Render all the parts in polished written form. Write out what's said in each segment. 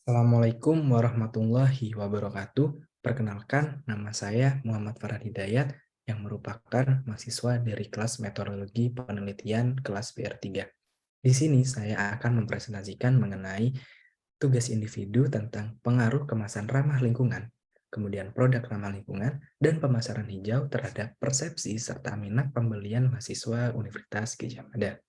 Assalamualaikum warahmatullahi wabarakatuh. Perkenalkan, nama saya Muhammad Farhan Hidayat yang merupakan mahasiswa dari kelas Metodologi Penelitian kelas PR3. Di sini saya akan mempresentasikan mengenai tugas individu tentang pengaruh kemasan ramah lingkungan, kemudian produk ramah lingkungan, dan pemasaran hijau terhadap persepsi serta minat pembelian mahasiswa Universitas Gadjah Mada.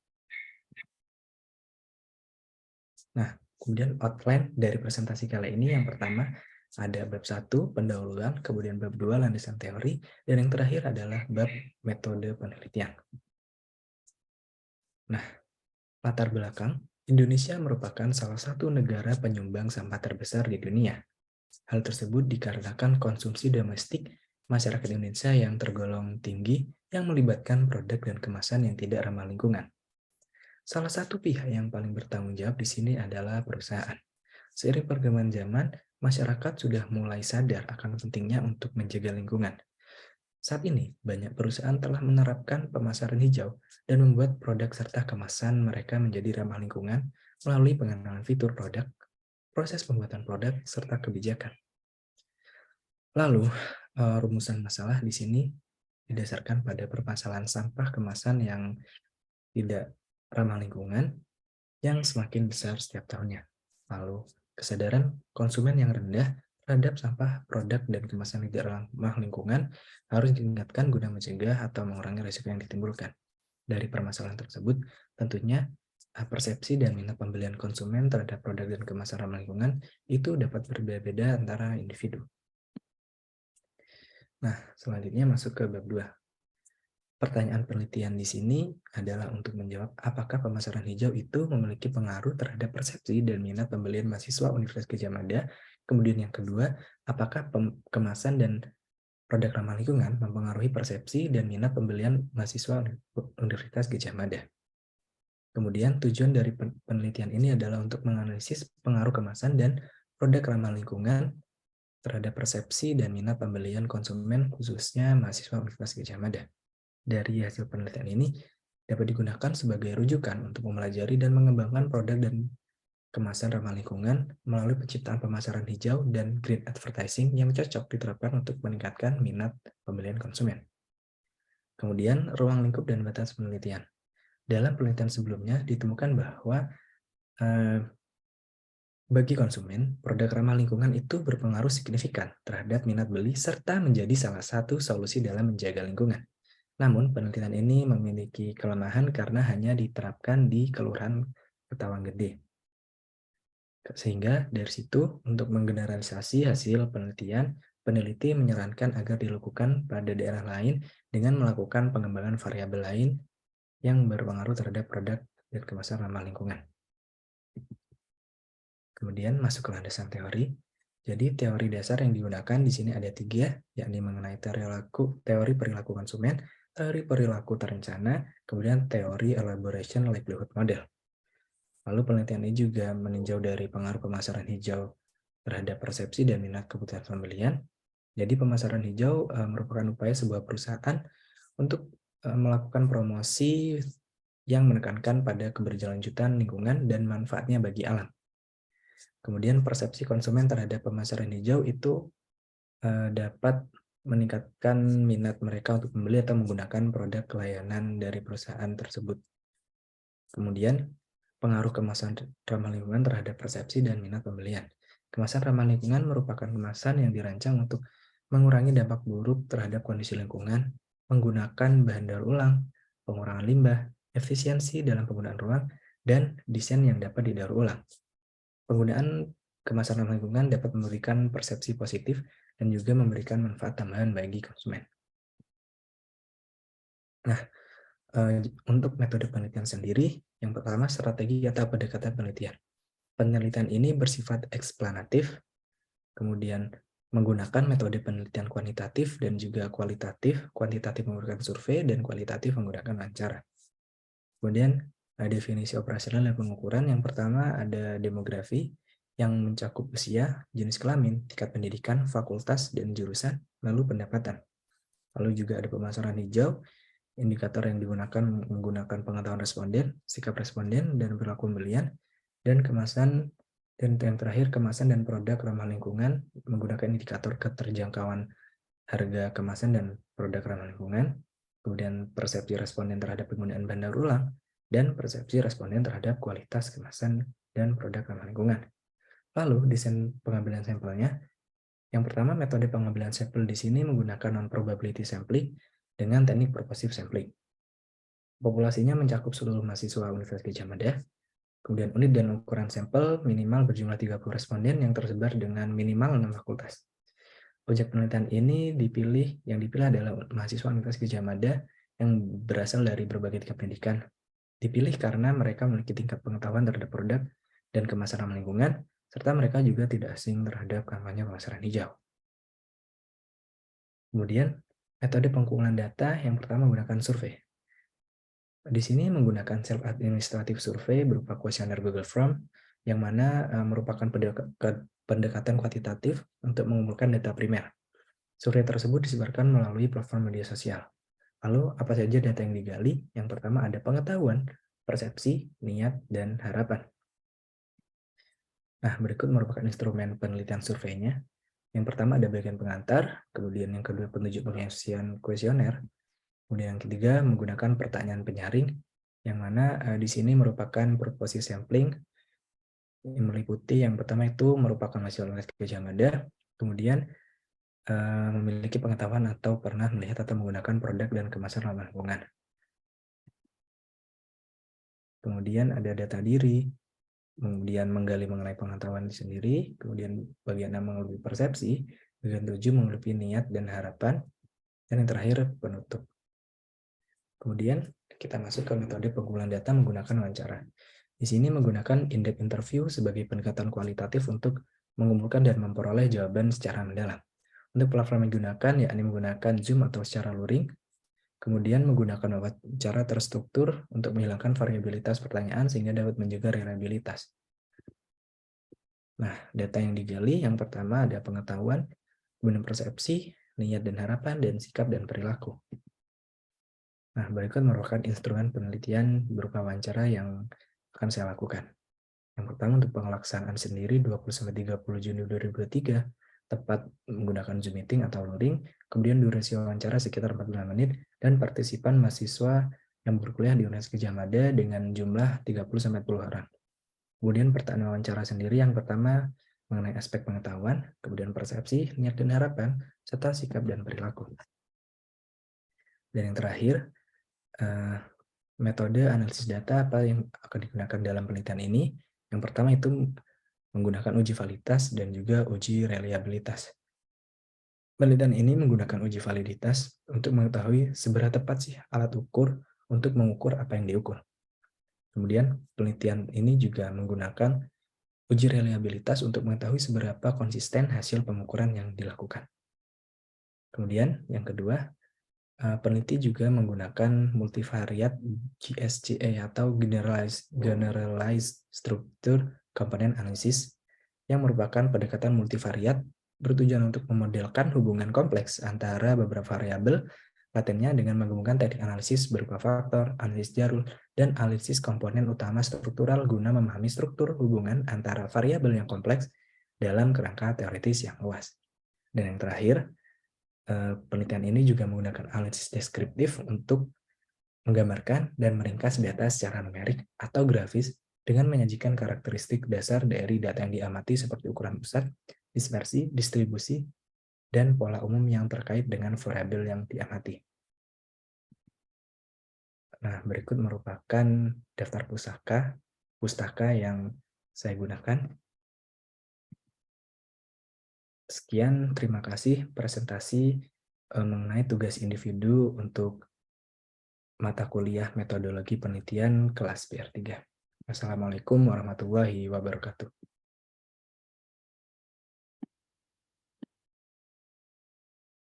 Nah, kemudian outline dari presentasi kali ini yang pertama ada bab 1, pendahuluan, kemudian bab 2, landasan teori, dan yang terakhir adalah bab metode penelitian. Nah, latar belakang, Indonesia merupakan salah satu negara penyumbang sampah terbesar di dunia. Hal tersebut dikarenakan konsumsi domestik masyarakat Indonesia yang tergolong tinggi yang melibatkan produk dan kemasan yang tidak ramah lingkungan. Salah satu pihak yang paling bertanggung jawab di sini adalah perusahaan. Seiring perkembangan zaman, masyarakat sudah mulai sadar akan pentingnya untuk menjaga lingkungan. Saat ini, banyak perusahaan telah menerapkan pemasaran hijau dan membuat produk serta kemasan mereka menjadi ramah lingkungan melalui pengenalan fitur produk, proses pembuatan produk, serta kebijakan. Lalu, rumusan masalah di sini didasarkan pada permasalahan sampah kemasan yang tidak ramah lingkungan yang semakin besar setiap tahunnya. Lalu, kesadaran konsumen yang rendah terhadap sampah, produk, dan kemasan tidak ramah lingkungan harus ditingkatkan guna mencegah atau mengurangi risiko yang ditimbulkan. Dari permasalahan tersebut, tentunya persepsi dan minat pembelian konsumen terhadap produk dan kemasan ramah lingkungan itu dapat berbeda-beda antara individu. Nah, selanjutnya masuk ke bab 2. Pertanyaan penelitian di sini adalah untuk menjawab apakah pemasaran hijau itu memiliki pengaruh terhadap persepsi dan minat pembelian mahasiswa Universitas Gadjah Mada. Kemudian yang kedua, apakah kemasan dan produk ramah lingkungan mempengaruhi persepsi dan minat pembelian mahasiswa Universitas Gadjah Mada. Kemudian tujuan dari penelitian ini adalah untuk menganalisis pengaruh kemasan dan produk ramah lingkungan terhadap persepsi dan minat pembelian konsumen khususnya mahasiswa Universitas Gadjah Mada. Dari hasil penelitian ini dapat digunakan sebagai rujukan untuk mempelajari dan mengembangkan produk dan kemasan ramah lingkungan melalui penciptaan pemasaran hijau dan green advertising yang cocok diterapkan untuk meningkatkan minat pembelian konsumen. Kemudian, ruang lingkup dan batas penelitian. Dalam penelitian sebelumnya ditemukan bahwa bagi konsumen, produk ramah lingkungan itu berpengaruh signifikan terhadap minat beli serta menjadi salah satu solusi dalam menjaga lingkungan. Namun, penelitian ini memiliki kelemahan karena hanya diterapkan di Kelurahan Ketawang-Gede. Sehingga dari situ, untuk menggeneralisasi hasil penelitian, peneliti menyarankan agar dilakukan pada daerah lain dengan melakukan pengembangan variabel lain yang berpengaruh terhadap produk dan kemasan ramah lingkungan. Kemudian masuk ke landasan teori. Jadi teori dasar yang digunakan di sini ada 3, yakni mengenai teori perilaku konsumen, teori perilaku terencana, kemudian teori elaboration livelihood model. Lalu penelitian ini juga meninjau dari pengaruh pemasaran hijau terhadap persepsi dan minat kebutuhan pembelian. Jadi pemasaran hijau merupakan upaya sebuah perusahaan untuk melakukan promosi yang menekankan pada keberlanjutan lingkungan dan manfaatnya bagi alam. Kemudian persepsi konsumen terhadap pemasaran hijau itu dapat meningkatkan minat mereka untuk membeli atau menggunakan produk layanan dari perusahaan tersebut. Kemudian, pengaruh kemasan ramah lingkungan terhadap persepsi dan minat pembelian. Kemasan ramah lingkungan merupakan kemasan yang dirancang untuk mengurangi dampak buruk terhadap kondisi lingkungan, menggunakan bahan daur ulang, pengurangan limbah, efisiensi dalam penggunaan ruang, dan desain yang dapat didaur ulang. Penggunaan kemasan ramah lingkungan dapat memberikan persepsi positif dan juga memberikan manfaat tambahan bagi konsumen. Nah, untuk metode penelitian sendiri, yang pertama strategi atau pendekatan penelitian. Penelitian ini bersifat eksplanatif, kemudian menggunakan metode penelitian kuantitatif dan juga kualitatif, kuantitatif menggunakan survei, dan kualitatif menggunakan wawancara. Kemudian definisi operasional dan pengukuran. Yang pertama ada demografi yang mencakup usia, jenis kelamin, tingkat pendidikan, fakultas, dan jurusan, lalu pendapatan. Lalu juga ada pemasaran hijau, indikator yang digunakan menggunakan pengetahuan responden, sikap responden, dan perilaku pembelian, dan kemasan Dan yang terakhir, kemasan dan produk ramah lingkungan menggunakan indikator keterjangkauan harga kemasan dan produk ramah lingkungan, kemudian persepsi responden terhadap penggunaan bahan daur ulang, dan persepsi responden terhadap kualitas kemasan dan produk ramah lingkungan. Lalu, desain pengambilan sampelnya. Yang pertama, metode pengambilan sampel di sini menggunakan non-probability sampling dengan teknik purposive sampling. Populasinya mencakup seluruh mahasiswa Universitas Gadjah Mada. Kemudian unit dan ukuran sampel minimal berjumlah 30 responden yang tersebar dengan minimal 6 fakultas. Objek penelitian ini yang dipilih adalah mahasiswa Universitas Gadjah Mada yang berasal dari berbagai tingkat pendidikan. Dipilih karena mereka memiliki tingkat pengetahuan terhadap produk dan kemasan ramah lingkungan, serta mereka juga tidak asing terhadap kampanye pemasaran hijau. Kemudian, metode pengumpulan data yang pertama menggunakan survei. Di sini menggunakan self-administrative survei berupa kuesioner Google Form, yang mana merupakan pendekatan kuantitatif untuk mengumpulkan data primer. Survei tersebut disebarkan melalui platform media sosial. Lalu, apa saja data yang digali? Yang pertama ada pengetahuan, persepsi, niat, dan harapan. Nah, berikut merupakan instrumen penelitian surveinya. Yang pertama ada bagian pengantar, kemudian yang kedua penunjuk pengisian kuesioner, kemudian yang ketiga menggunakan pertanyaan penyaring, yang mana di sini merupakan purposive sampling yang meliputi yang pertama itu merupakan mahasiswa Universitas Gadjah Mada, kemudian memiliki pengetahuan atau pernah melihat atau menggunakan produk dan kemasan ramah lingkungan. Kemudian ada data diri, kemudian menggali mengenai pengetahuan sendiri, kemudian bagian 6 mengelola persepsi, bagian 7 mengelola niat dan harapan, dan yang terakhir penutup. Kemudian kita masuk ke metode pengumpulan data menggunakan wawancara. Di sini menggunakan in-depth interview sebagai pendekatan kualitatif untuk mengumpulkan dan memperoleh jawaban secara mendalam. Untuk platform yang digunakan, yakni menggunakan Zoom atau secara luring, kemudian menggunakan wawancara terstruktur untuk menghilangkan variabilitas pertanyaan sehingga dapat menjaga reliabilitas. Nah, data yang digali yang pertama ada pengetahuan, kemudian persepsi, niat dan harapan, dan sikap dan perilaku. Nah, berikut merupakan instrumen penelitian berupa wawancara yang akan saya lakukan. Yang pertama untuk pelaksanaan sendiri 20-30 Juni 2023, tepat menggunakan Zoom meeting atau luring, kemudian durasi wawancara sekitar 45 menit, dan partisipan mahasiswa yang berkuliah di Universitas Gadjah Mada dengan jumlah 30-40 orang. Kemudian pertanyaan wawancara sendiri yang pertama mengenai aspek pengetahuan, kemudian persepsi, niat dan harapan, serta sikap dan perilaku. Dan yang terakhir, metode analisis data apa yang akan digunakan dalam penelitian ini. Yang pertama itu menggunakan uji validitas dan juga uji reliabilitas. Penelitian ini menggunakan uji validitas untuk mengetahui seberapa tepat sih alat ukur untuk mengukur apa yang diukur. Kemudian penelitian ini juga menggunakan uji reliabilitas untuk mengetahui seberapa konsisten hasil pengukuran yang dilakukan. Kemudian yang kedua, peneliti juga menggunakan multivariate GSCA atau Generalized Structure Component Analysis yang merupakan pendekatan multivariat bertujuan untuk memodelkan hubungan kompleks antara beberapa variabel latennya dengan menggunakan teknik analisis berupa faktor, analisis Jarul, dan analisis komponen utama struktural guna memahami struktur hubungan antara variabel yang kompleks dalam kerangka teoritis yang luas. Dan yang terakhir, penelitian ini juga menggunakan analisis deskriptif untuk menggambarkan dan meringkas data secara numerik atau grafis dengan menyajikan karakteristik dasar dari data yang diamati seperti ukuran pusat, dispersi, distribusi, dan pola umum yang terkait dengan variabel yang diamati. Nah, berikut merupakan daftar pustaka yang saya gunakan. Sekian, terima kasih presentasi mengenai tugas individu untuk mata kuliah metodologi penelitian kelas PR3. Wassalamualaikum warahmatullahi wabarakatuh.